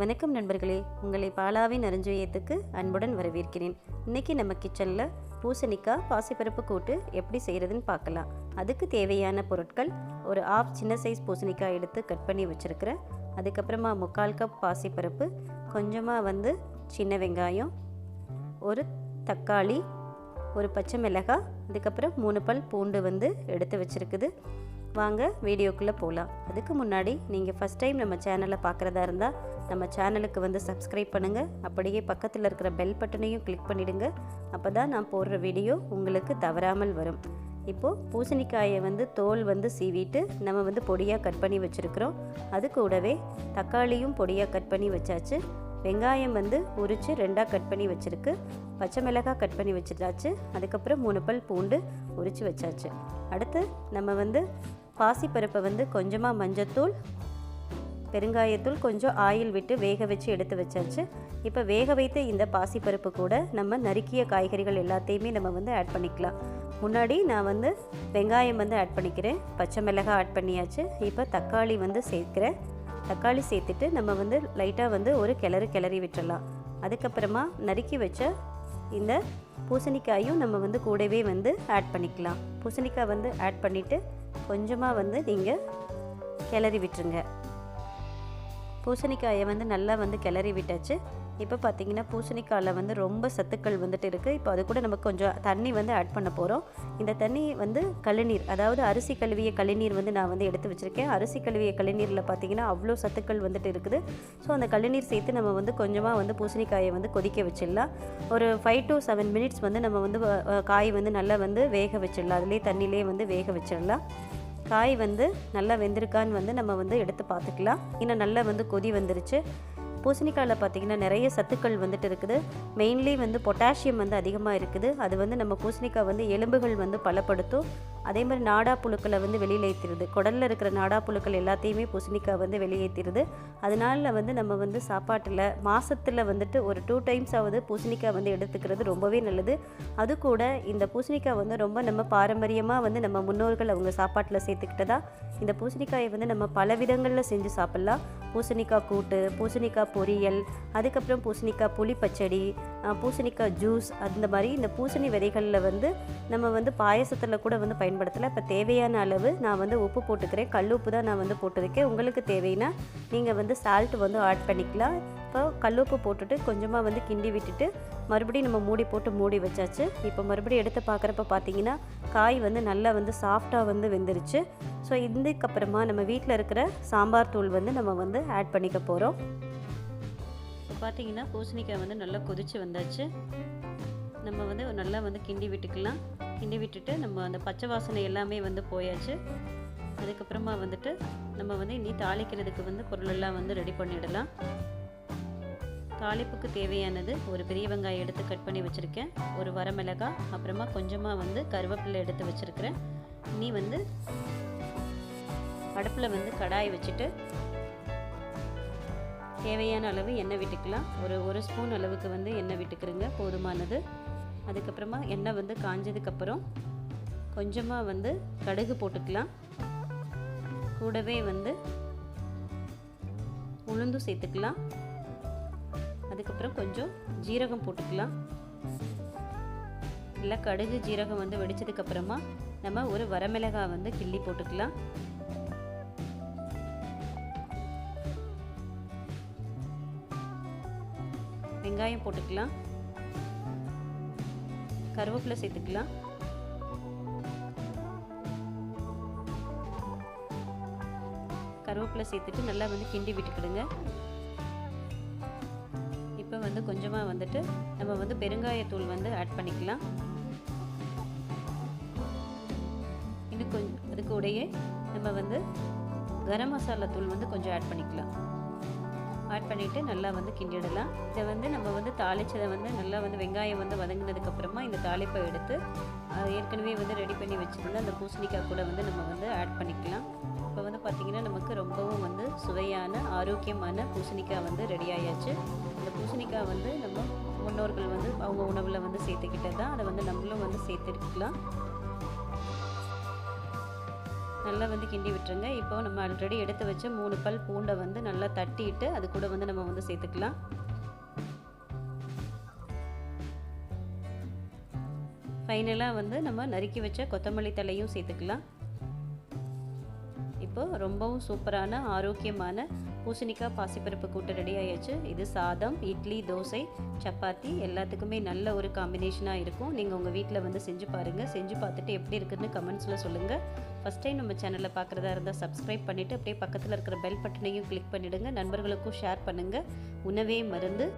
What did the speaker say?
வணக்கம் நண்பர்களே, உங்களை பாலாவின் அருஞ்சுவையத்துக்கு அன்புடன் வரவேற்கிறேன். இன்றைக்கி நம்ம கிச்சனில் பூசணிக்காய் பாசிப்பருப்பு கூட்டு எப்படி செய்கிறதுன்னு பார்க்கலாம். அதுக்கு தேவையான பொருட்கள்: ஒரு ஆஃப் சின்ன சைஸ் பூசணிக்காய் எடுத்து கட் பண்ணி வச்சுருக்கிறேன். அதுக்கப்புறமா 3/4 கப் பாசிப்பருப்பு, கொஞ்சமாக சின்ன வெங்காயம், ஒரு தக்காளி, ஒரு பச்சை மிளகாய், அதுக்கப்புறம் 3 பல் பூண்டு எடுத்து வச்சுருக்குது. வாங்க வீடியோக்குள்ளே போகலாம். அதுக்கு முன்னாடி நீங்கள் ஃபஸ்ட் டைம் நம்ம சேனலை பார்க்குறதா இருந்தால் நம்ம சேனலுக்கு சப்ஸ்கிரைப் பண்ணுங்கள். அப்படியே பக்கத்தில் இருக்கிற பெல் பட்டனையும் கிளிக் பண்ணிவிடுங்க. அப்போ தான் நான் போடுற வீடியோ உங்களுக்கு தவறாமல் வரும். இப்போது பூசணிக்காயை தோல் சீவிட்டு நம்ம பொடியாக கட் பண்ணி வச்சுருக்கிறோம். அது கூடவே தக்காளியும் பொடியாக கட் பண்ணி வச்சாச்சு. வெங்காயம் உரித்து 2ஆக கட் பண்ணி வச்சுருக்கு. பச்சை மிளகாய் கட் பண்ணி வச்சுட்டாச்சு. அதுக்கப்புறம் 3 பல் பூண்டு உரித்து வச்சாச்சு. அடுத்து நம்ம பாசிப்பருப்பை கொஞ்சமாக மஞ்சத்தூள், பெருங்காயத்தூள், கொஞ்சம் ஆயில் விட்டு வேக வச்சு எடுத்து வச்சாச்சு. இப்போ வேக வைத்த இந்த பாசிப்பருப்பு கூட நம்ம நறுக்கிய காய்கறிகள் எல்லாத்தையுமே நம்ம ஆட் பண்ணிக்கலாம். முன்னாடி நான் வெங்காயம் ஆட் பண்ணிக்கிறேன். பச்சை மிளகாய் ஆட் பண்ணியாச்சு. இப்போ தக்காளி சேர்க்கிறேன். தக்காளி சேர்த்துட்டு நம்ம லைட்டாக ஒரு கிளறி விட்டுடலாம். அதுக்கப்புறமா நறுக்கி வச்ச இந்த பூசணிக்காயும் நம்ம கூடவே ஆட் பண்ணிக்கலாம். பூசணிக்காய் ஆட் பண்ணிவிட்டு கொஞ்சமாக நீங்கள் கிளறி விட்டுருங்க. பூசணிக்காயை நல்லா கிளறி விட்டாச்சு. இப்போ பார்த்திங்கன்னா பூசணிக்காயில் ரொம்ப சத்துக்கள் இருக்குது. இப்போ அது கூட நமக்கு கொஞ்சம் தண்ணி ஆட் பண்ண போகிறோம். இந்த தண்ணி கழுநீர், அதாவது அரிசி கழுவிய கழுநீர் நான் எடுத்து வச்சுருக்கேன். அரிசி கழுவிய கழுநீரில் பார்த்திங்கன்னா அவ்வளோ சத்துக்கள் இருக்குது. ஸோ அந்த கழுநீர் சேர்த்து நம்ம கொஞ்சமாக பூசணிக்காயை கொதிக்க வச்சிடலாம். ஒரு 5 to 7 மினிட்ஸ் நம்ம காய் நல்லா வேக வச்சிடலாம். அதிலே தண்ணியிலே வேக வச்சிடலாம். காய் நல்லா வெந்திருக்கான்னு நம்ம எடுத்து பார்த்துக்கலாம். இன்னும் நல்லா கொதி வந்துருச்சு. பூசணிக்காயில் பார்த்திங்கன்னா நிறைய சத்துக்கள் இருக்குது. மெயின்லி பொட்டாசியம் அதிகமாக இருக்குது. அது நம்ம பூசணிக்காய் எலும்புகள் பலப்படுத்தும். அதே மாதிரி நாடா புழுக்களை வெளியில் ஏற்றிடுது. குடலில் இருக்கிற நாடா புழுக்கள் எல்லாத்தையுமே பூசணிக்காய் வெளியேற்றிடுது. அதனால் நம்ம சாப்பாட்டில் மாதத்தில் ஒரு 2 times ஆகுது பூசணிக்காய் எடுத்துக்கிறது ரொம்பவே நல்லது. அது கூட இந்த பூசணிக்காய் ரொம்ப நம்ம பாரம்பரியமாக நம்ம முன்னோர்கள் அவங்க சாப்பாட்டில் சேர்த்துக்கிட்டதா. இந்த பூசணிக்காயை நம்ம பல விதங்களில் செஞ்சு சாப்பிட்லாம். பூசணிக்காய் கூட்டு, பூசணிக்காய் பொரியல், அதுக்கப்புறம் பூசணிக்காய் புளி பச்சடி, பூசணிக்காய் ஜூஸ், அந்த மாதிரி இந்த பூசணி விதைகளில் நம்ம பாயசத்தில் கூட பயன்படுத்தலாம். இப்போ தேவையான அளவு நான் உப்பு போட்டுக்கிறேன். கல் உப்பு தான் நான் போட்டிருக்கேன். உங்களுக்கு தேவைன்னா நீங்கள் சால்ட் ஆட் பண்ணிக்கலாம். இப்போ கல்லுப்பு போட்டுட்டு கொஞ்சமாக கிண்டி விட்டுட்டு மறுபடியும் நம்ம மூடி போட்டு மூடி வச்சாச்சு. இப்போ மறுபடியும் எடுத்து பார்க்குறப்ப பார்த்தீங்கன்னா காய் நல்லா சாஃப்டாக வெந்துருச்சு. ஸோ இதுக்கப்புறமா நம்ம வீட்டில் இருக்கிற சாம்பார் தூள் நம்ம ஆட் பண்ணிக்க போகிறோம். இப்போ பார்த்தீங்கன்னா பூசணிக்காய் நல்லா கொதித்து வந்தாச்சு. நம்ம நல்லா கிண்டி விட்டுக்கலாம். கிண்டி விட்டுட்டு நம்ம அந்த பச்சை வாசனை எல்லாமே போயாச்சு. அதுக்கப்புறமா நம்ம இனி தாளிக்கிறதுக்கு பொருள் எல்லாம் ரெடி பண்ணிடலாம். தாளிப்புக்கு தேவையானது ஒரு பெரிய வெங்காயம் எடுத்து கட் பண்ணி வச்சுருக்கேன். ஒரு வரமிளகாய், அப்புறமா கொஞ்சமாக கருவேப்பிலை எடுத்து வச்சுருக்கிறேன். இனி அடுப்பில் கடாய் வச்சுட்டு தேவையான அளவு எண்ணெய் விட்டுக்கலாம். ஒரு ஸ்பூன் அளவுக்கு எண்ணெய் விட்டுக்கிறங்க, போதுமானது. அதுக்கப்புறமா எண்ணெய் காஞ்சதுக்கப்புறம் கொஞ்சமாக கடுகு போட்டுக்கலாம். கூடவே உளுந்து சேர்த்துக்கலாம். அதுக்கப்புறம் கொஞ்சம் ஜீரகம் போட்டுக்கலாம். இல்லை கடுகு ஜீரகம் வெடிச்சதுக்கப்புறமா நம்ம ஒரு வரமிளகாய் கிள்ளி போட்டுக்கலாம். வெங்காயம் போட்டுக்கலாம். கருவேப்பிலை சேர்த்துக்கலாம். கருவேப்பிலை சேர்த்துட்டு நல்லா கிண்டி விட்டுக்கிடுங்க. இப்போ கொஞ்சமாக நம்ம பெருங்காயத்தூள் ஆட் பண்ணிக்கலாம். இன்னும் கொஞ்சம் அது கூடயே நம்ம கரம் மசாலா தூள் கொஞ்சம் ஆட் பண்ணிக்கலாம். ஆட் பண்ணிவிட்டு நல்லா கிண்டிடலாம். இதை நம்ம தாளிச்சதை நல்லா வெங்காயம் வதங்கினதுக்கப்புறமா இந்த தாளிப்பை எடுத்து ஏற்கனவே ரெடி பண்ணி வச்சுருந்தா அந்த பூசணிக்காய் கூட நம்ம ஆட் பண்ணிக்கலாம். இப்போ பார்த்திங்கன்னா நமக்கு ரொம்பவும் சுவையான ஆரோக்கியமான பூசணிக்காய் ரெடி ஆயாச்சு. இந்த பூசணிக்காய் நம்ம முன்னோர்கள் அவங்க உணவில் சேர்த்துக்கிட்டது தான். அதை நம்மளும் சேர்த்துக்கலாம். நல்லா வந்து கிண்டி விட்டுருங்க. இப்போ நம்ம ஆல்ரெடி எடுத்து வச்ச 3 பல் பூண்டை வந்து நல்லா தட்டிட்டு அது கூட வந்து நம்ம வந்து சேர்த்துக்கலாம். ஃபைனலாக வந்து நம்ம நறுக்கி வச்ச கொத்தமல்லி தழையும் சேர்த்துக்கலாம். இப்போது ரொம்பவும் சூப்பரான ஆரோக்கியமான பூசணிக்காய் பாசிப்பருப்பு கூட்டு ரெடி ஆயாச்சு. இது சாதம், இட்லி, தோசை, சப்பாத்தி எல்லாத்துக்குமே நல்ல ஒரு காம்பினேஷனாக இருக்கும். நீங்கள் உங்கள் வீட்டில் வந்து செஞ்சு பாருங்கள். செஞ்சு பார்த்துட்டு எப்படி இருக்குன்னு கமெண்ட்ஸில் சொல்லுங்கள். ஃபஸ்ட் டைம் நம்ம சேனலில் பார்க்குறதா இருந்தால் சப்ஸ்கிரைப் பண்ணிவிட்டு அப்படியே பக்கத்தில் இருக்கிற பெல் பட்டனையும் கிளிக் பண்ணிவிடுங்க. நண்பர்களுக்கும் ஷேர் பண்ணுங்கள். உணவே மருந்து.